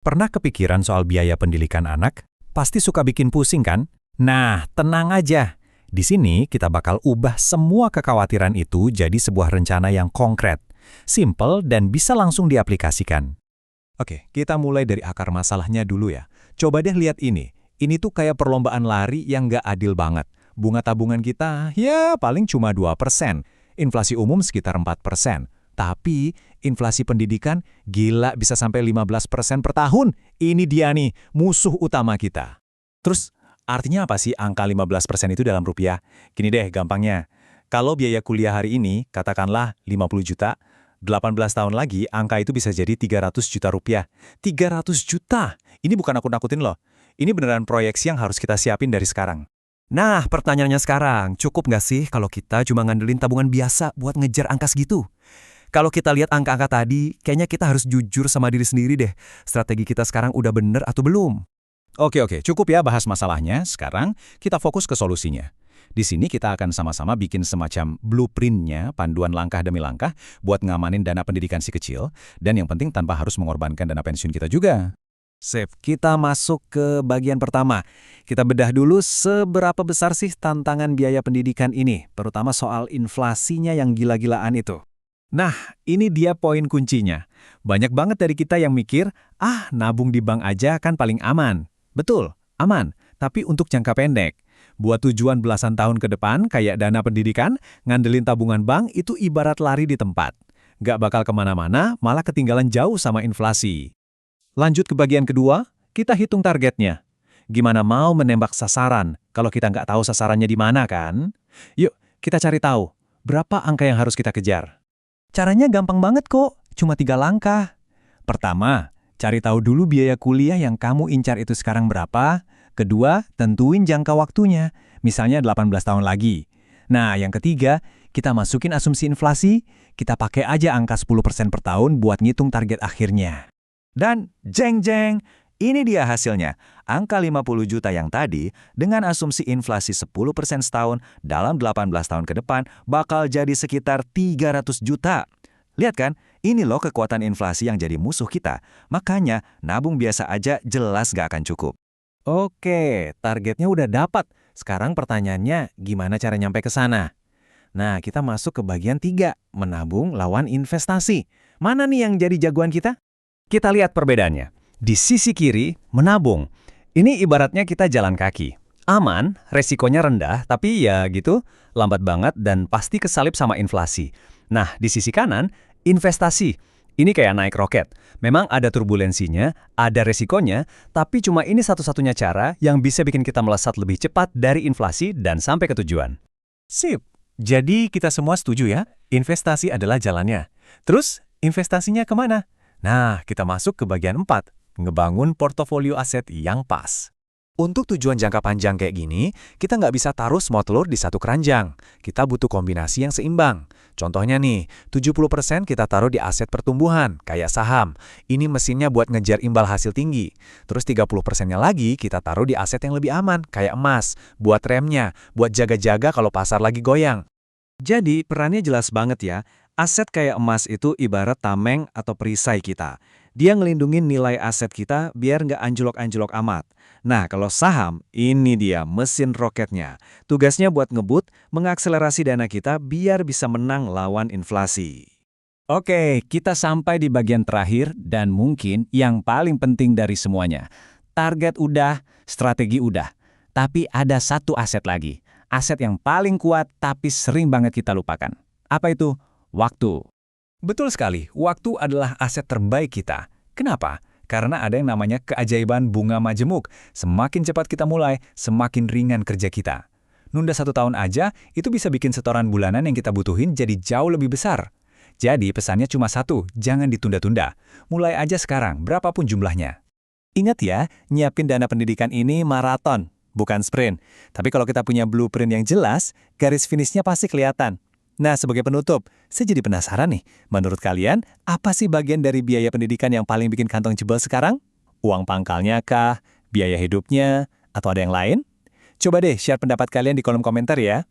Pernah kepikiran soal biaya pendidikan anak? Pasti suka bikin pusing kan? Nah, tenang aja. Di sini kita bakal ubah semua kekhawatiran itu jadi sebuah rencana yang konkret, simple dan bisa langsung diaplikasikan. Oke, kita mulai dari akar masalahnya dulu ya. Coba deh lihat ini. Ini tuh kayak perlombaan lari yang nggak adil banget. Bunga tabungan kita, ya paling cuma 2%. Inflasi umum sekitar 4%. Tapi, inflasi pendidikan gila bisa sampai 15% per tahun. Ini dia nih, musuh utama kita. Terus, artinya apa sih angka 15% itu dalam rupiah? Gini deh gampangnya. Kalau biaya kuliah hari ini, katakanlah 50 juta, 18 tahun lagi, angka itu bisa jadi 300 juta rupiah. 300 juta! Ini bukan aku nakutin loh. Ini beneran proyeksi yang harus kita siapin dari sekarang. Nah, pertanyaannya sekarang, cukup nggak sih kalau kita cuma ngandelin tabungan biasa buat ngejar angka segitu? Kalau kita lihat angka-angka tadi, kayaknya kita harus jujur sama diri sendiri deh. Strategi kita sekarang udah bener atau belum? Oke, cukup ya bahas masalahnya. Sekarang kita fokus ke solusinya. Di sini kita akan sama-sama bikin semacam blueprint-nya, panduan langkah demi langkah, buat ngamanin dana pendidikan si kecil, dan yang penting tanpa harus mengorbankan dana pensiun kita juga. Sip, kita masuk ke bagian pertama. Kita bedah dulu seberapa besar sih tantangan biaya pendidikan ini, terutama soal inflasinya yang gila-gilaan itu. Nah, ini dia poin kuncinya. Banyak banget dari kita yang mikir, nabung di bank aja kan paling aman. Betul, aman, tapi untuk jangka pendek. Buat tujuan belasan tahun ke depan, kayak dana pendidikan, ngandelin tabungan bank itu ibarat lari di tempat. Nggak bakal kemana-mana, malah ketinggalan jauh sama inflasi. Lanjut ke bagian kedua, kita hitung targetnya. Gimana mau menembak sasaran kalau kita nggak tahu sasarannya di mana kan? Yuk, kita cari tahu, berapa angka yang harus kita kejar. Caranya gampang banget kok, cuma 3 langkah. Pertama, cari tahu dulu biaya kuliah yang kamu incar itu sekarang berapa. Kedua, tentuin jangka waktunya, misalnya 18 tahun lagi. Nah, yang ketiga, kita masukin asumsi inflasi, kita pakai aja angka 10% per tahun buat ngitung target akhirnya. Dan jeng-jeng, ini dia hasilnya. Angka 50 juta yang tadi, dengan asumsi inflasi 10% setahun dalam 18 tahun ke depan, bakal jadi sekitar 300 juta. Lihat kan, ini loh kekuatan inflasi yang jadi musuh kita. Makanya, nabung biasa aja jelas gak akan cukup. Oke, targetnya udah dapat. Sekarang pertanyaannya, gimana cara nyampe ke sana? Nah, kita masuk ke bagian 3, menabung lawan investasi. Mana nih yang jadi jagoan kita? Kita lihat perbedaannya. Di sisi kiri, menabung. Ini ibaratnya kita jalan kaki. Aman, resikonya rendah, tapi ya gitu, lambat banget dan pasti kesalip sama inflasi. Nah, di sisi kanan, investasi. Ini kayak naik roket. Memang ada turbulensinya, ada resikonya, tapi cuma ini satu-satunya cara yang bisa bikin kita melesat lebih cepat dari inflasi dan sampai ke tujuan. Sip. Jadi kita semua setuju ya, investasi adalah jalannya. Terus, investasinya kemana? Nah, kita masuk ke bagian 4. Ngebangun portofolio aset yang pas. Untuk tujuan jangka panjang kayak gini, kita nggak bisa taruh semua telur di satu keranjang. Kita butuh kombinasi yang seimbang. Contohnya nih, 70% kita taruh di aset pertumbuhan, kayak saham. Ini mesinnya buat ngejar imbal hasil tinggi. Terus 30%-nya lagi kita taruh di aset yang lebih aman, kayak emas. Buat remnya, buat jaga-jaga kalau pasar lagi goyang. Jadi, perannya jelas banget ya. Aset kayak emas itu ibarat tameng atau perisai kita. Dia ngelindungin nilai aset kita biar nggak anjlok-anjlok amat. Nah, kalau saham, ini dia mesin roketnya. Tugasnya buat ngebut, mengakselerasi dana kita biar bisa menang lawan inflasi. Oke, kita sampai di bagian terakhir dan mungkin yang paling penting dari semuanya. Target udah, strategi udah. Tapi ada satu aset lagi. Aset yang paling kuat tapi sering banget kita lupakan. Apa itu? Waktu. Betul sekali, waktu adalah aset terbaik kita. Kenapa? Karena ada yang namanya keajaiban bunga majemuk. Semakin cepat kita mulai, semakin ringan kerja kita. Nunda 1 tahun aja, itu bisa bikin setoran bulanan yang kita butuhin jadi jauh lebih besar. Jadi pesannya cuma satu, jangan ditunda-tunda. Mulai aja sekarang, berapapun jumlahnya. Ingat ya, nyiapin dana pendidikan ini maraton, bukan sprint. Tapi kalau kita punya blueprint yang jelas, garis finishnya pasti kelihatan. Nah, sebagai penutup, saya jadi penasaran nih. Menurut kalian, apa sih bagian dari biaya pendidikan yang paling bikin kantong jebol sekarang? Uang pangkalnya kah? Biaya hidupnya? Atau ada yang lain? Coba deh share pendapat kalian di kolom komentar ya.